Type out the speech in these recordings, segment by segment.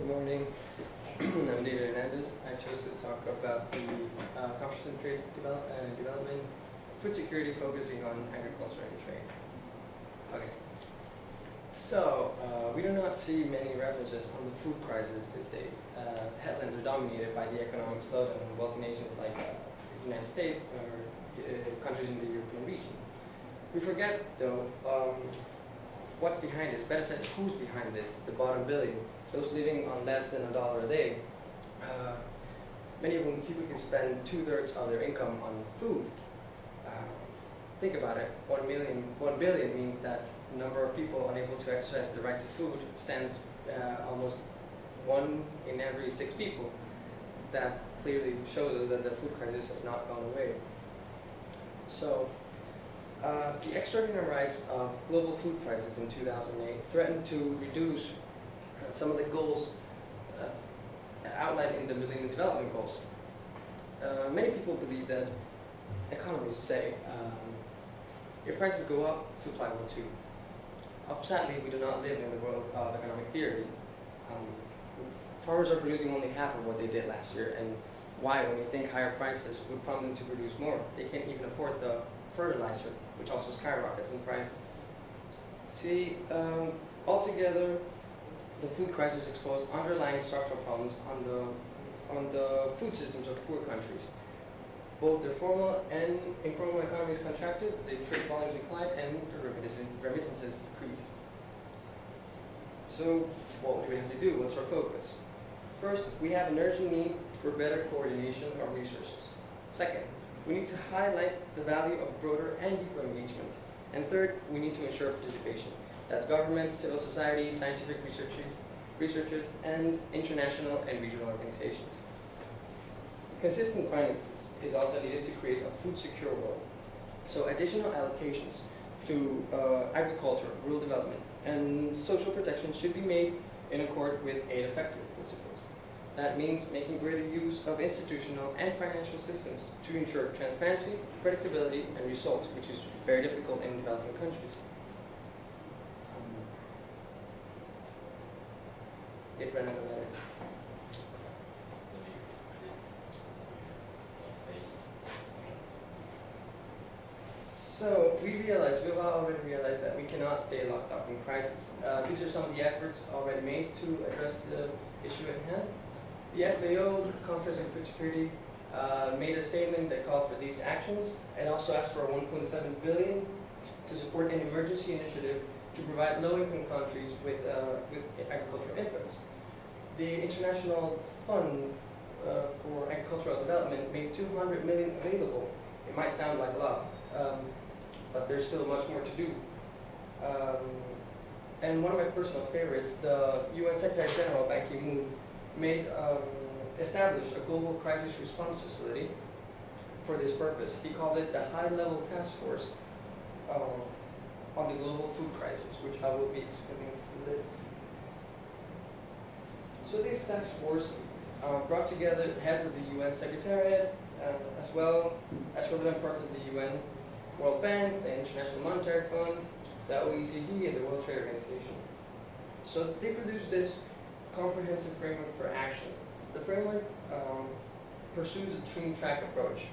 Good morning. I'm David Hernandez. I chose to talk about the Conference on Trade Development, food security focusing on agriculture and trade. Okay. So, we do not see many references on the food crisis these days. Headlines are dominated by the economic slowdown in wealthy nations like the United States or countries in the European region. We forget, though, what's behind this. Better said, who's behind this? The bottom billion, those living on less than $1 a day. Many of them typically spend 2/3 of their income on food. Think about it. 1 billion means that the number of people unable to exercise the right to food stands almost 1 in every 6 people. That clearly shows us that the food crisis has not gone away. So, the extraordinary rise of global food prices in 2008 threatened to reduce some of the goals outlined in the Millennium Development Goals. Many people believe that economists say if prices go up, supply will too. Sadly, we do not live in the world of economic theory. Farmers are producing only half of what they did last year, and why, when you think higher prices would prompt them to produce more? They can't even afford the fertilizer, which also skyrockets in price. See, altogether, the food crisis exposed underlying structural problems on the food systems of poor countries. Both their formal and informal economies contracted, the trade volumes declined, and the remittances decreased. So, what do we have to do? What's our focus? First, we have an urgent need for better coordination of resources. Second, we need to highlight the value of broader and deeper engagement. And third, we need to ensure participation. That's governments, civil society, scientific researchers, and international and regional organizations. Consistent finances is also needed to create a food secure world. So additional allocations to agriculture, rural development, and social protection should be made in accord with aid effectiveness principles. That means making greater use of institutional and financial systems to ensure transparency, predictability, and results, which is very difficult in developing countries. It ran out of letter. So we've already realized that we cannot stay locked up in crisis. These are some of the efforts already made to address the issue at hand. The FAO, Conference on Food Security, made a statement that called for these actions and also asked for $1.7 billion to support an emergency initiative to provide low-income countries with agricultural inputs. The International Fund for Agricultural Development made $200 million available. It might sound like a lot, but there's still much more to do. And one of my personal favorites, the UN Secretary General Ban Ki-moon established a global crisis response facility for this purpose. He called it the High-Level Task Force on the Global Food Crisis, which I will be explaining later. So this task force brought together heads of the UN Secretariat, as well as relevant parts of the UN, World Bank, the International Monetary Fund, the OECD, and the World Trade Organization. So they produced this comprehensive framework for action. The framework pursues a twin-track approach.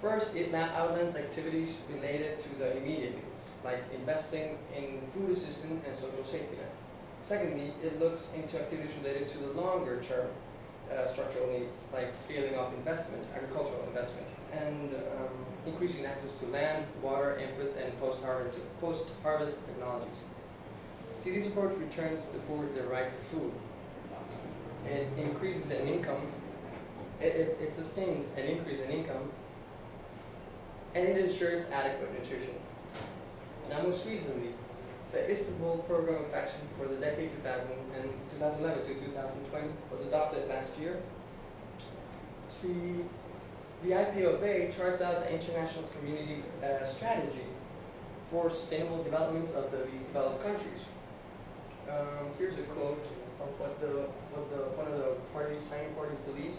First, it outlines activities related to the immediate needs, like investing in food assistance and social safety nets. Secondly, it looks into activities related to the longer-term structural needs, like scaling up investment, agricultural investment, and increasing access to land, water, inputs, and post-harvest technologies. See, this approach returns the poor the right to food. It increases in income, it sustains an increase in income, and it ensures adequate nutrition. Now, most recently, the Istanbul Program of Action for the decade 2011 to 2020 was adopted last year. See, the IPOA charts out the international community strategy for sustainable development of the least developed countries. Here's a quote of one of the signing parties believes.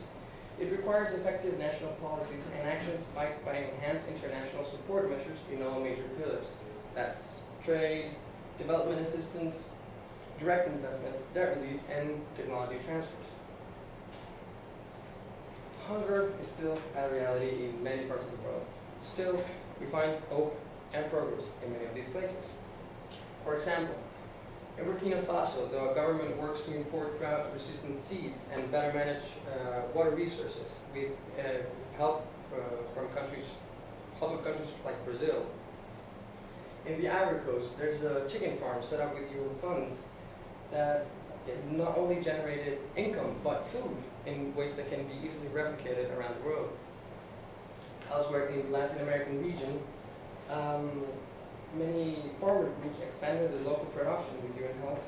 It requires effective national policies and actions backed by enhanced international support measures in all major pillars. That's trade, development assistance, direct investment, debt relief, and technology transfers. Hunger is still a reality in many parts of the world. Still, we find hope and progress in many of these places. For example, in Burkina Faso, the government works to import drought-resistant seeds and better manage water resources with help from countries like Brazil. In the Ivory Coast, there's a chicken farm set up with Euro funds that not only generated income, but food in ways that can be easily replicated around the world. Elsewhere in the Latin American region, many farmer groups expanded their local production with UN help,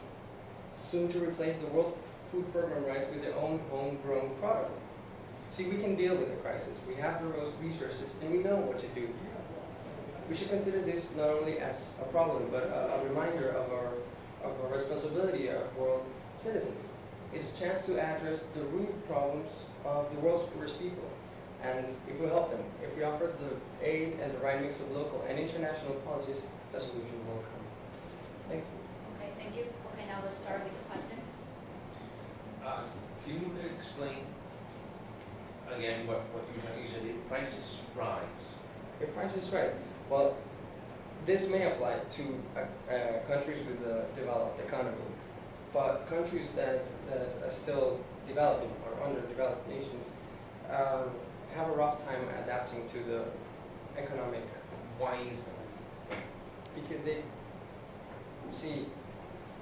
soon to replace the World Food Program rice with their own homegrown product. See, we can deal with the crisis. We have the resources, and we know what to do. We should consider this not only as a problem, but a reminder of our responsibility as world citizens. It's a chance to address the root problems of the world's poorest people. And if we help them, if we offer the aid and the right mix of local and international policies, the solution will come. Thank you. Okay, thank you. Okay, now we'll start with the question. Can you explain again what you were saying? You said if prices rise. If prices rise, well, this may apply to countries with a developed economy, but countries that are still developing or underdeveloped nations have a rough time adapting to the economic. Why is that? Because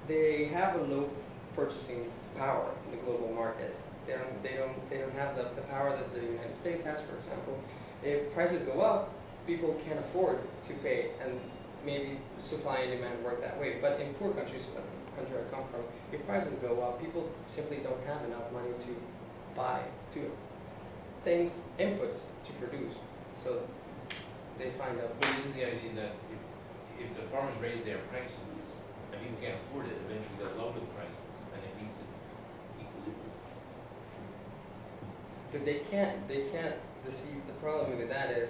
they have a low purchasing power in the global market. They don't have the power that the United States has, for example. If prices go up, people can't afford to pay, and maybe supply and demand work that way. But in poor countries, the country I come from, if prices go up, people simply don't have enough money to buy inputs to produce. So they find out. But isn't the idea that if the farmers raise their prices and people can't afford it, eventually they'll lower the prices and it meets an equilibrium? But they can't deceive. The problem with that is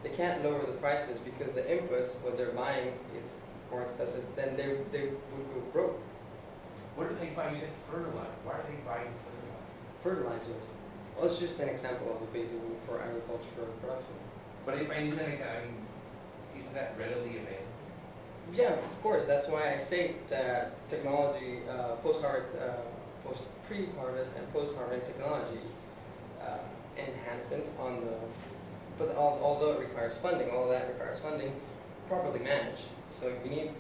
they can't lower the prices because the inputs, what they're buying, is more expensive. Then they would go broke. What do they buy? You said fertilizer. Why are they buying fertilizer? Fertilizers. Well, it's just an example of the basic need for agricultural production. But isn't that readily available? Yeah, of course. That's why I say that technology, pre-harvest and post-harvest technology enhancement on the. But although it requires funding, all of that requires funding, properly managed. So we need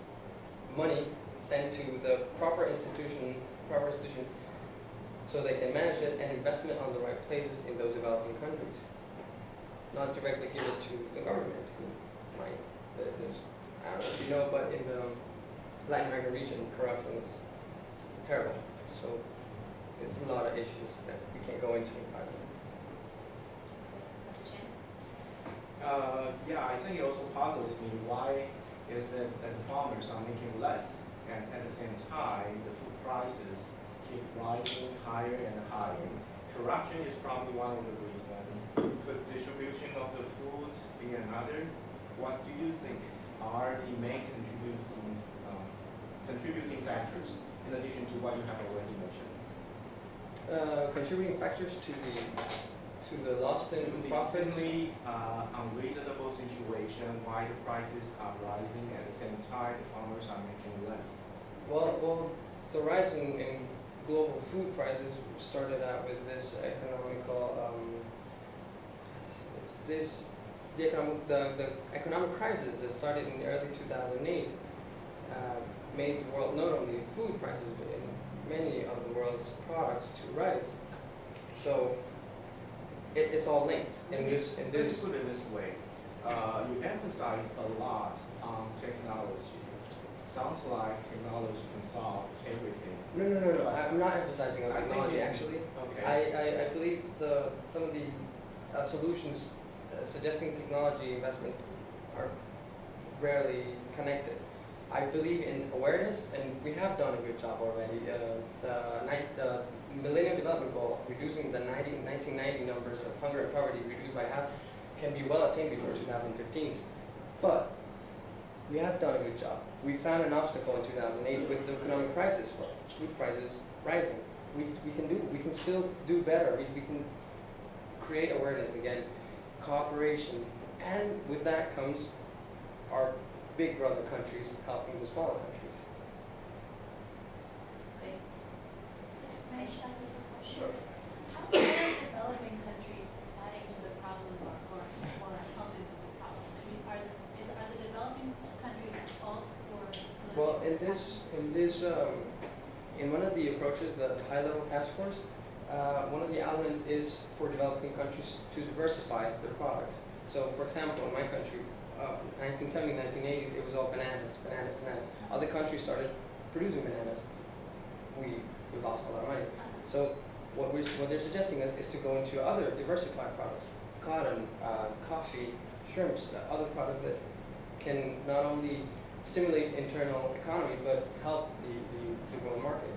money sent to the proper institution, so they can manage it, and investment on the right places in those developing countries. Not directly give it to the government, who might. I don't know if you know, but in the Latin American region, corruption is terrible. So it's a lot of issues that we can't go into in 5 minutes. Dr. Chen? Yeah, I think it also puzzles me why is it that the farmers are making less, and at the same time the food prices keep rising higher and higher. Corruption is probably one of the reasons. Could distribution of the food be another? What do you think are the main contributing factors in addition to what you have already mentioned? Contributing factors to the loss in The profit. seemingly unreasonable situation why the prices are rising at the same time the farmers are making less. Well, the rise in global food prices started out with this economical, the economic crisis that started in the early 2008 made the world, not only food prices, but in many of the world's products to rise. So it's all linked in this. Let's put it this way. You emphasize a lot on technology. Sounds like technology can solve everything. No. I'm not emphasizing on I think technology, you- actually. Okay. I believe some of the solutions suggesting technology investment are rarely connected. I believe in awareness, and we have done a good job already. The Millennium Development Goal, reducing the 1990 numbers of hunger and poverty reduced by half, can be well attained before 2015. But we have done a good job. We found an obstacle in 2008 with the economic crisis, for food prices rising. We can still do better. We can create awareness again, cooperation, and with that comes our big brother countries helping the smaller countries. Okay. May I just ask a quick question? Sure. How are developing countries adding to the problem or helping with the problem? I mean, are the developing countries at fault for some of Well, these in one of the approaches, the high-level task force, one of the elements is for developing countries to diversify their products. So, for example, in my country, 1970s, 1980s, it was all bananas. Other countries started producing bananas. We lost a lot of money. So, what they're suggesting is to go into other diversified products, cotton, coffee, shrimps, other products that can not only stimulate internal economy but help the global market.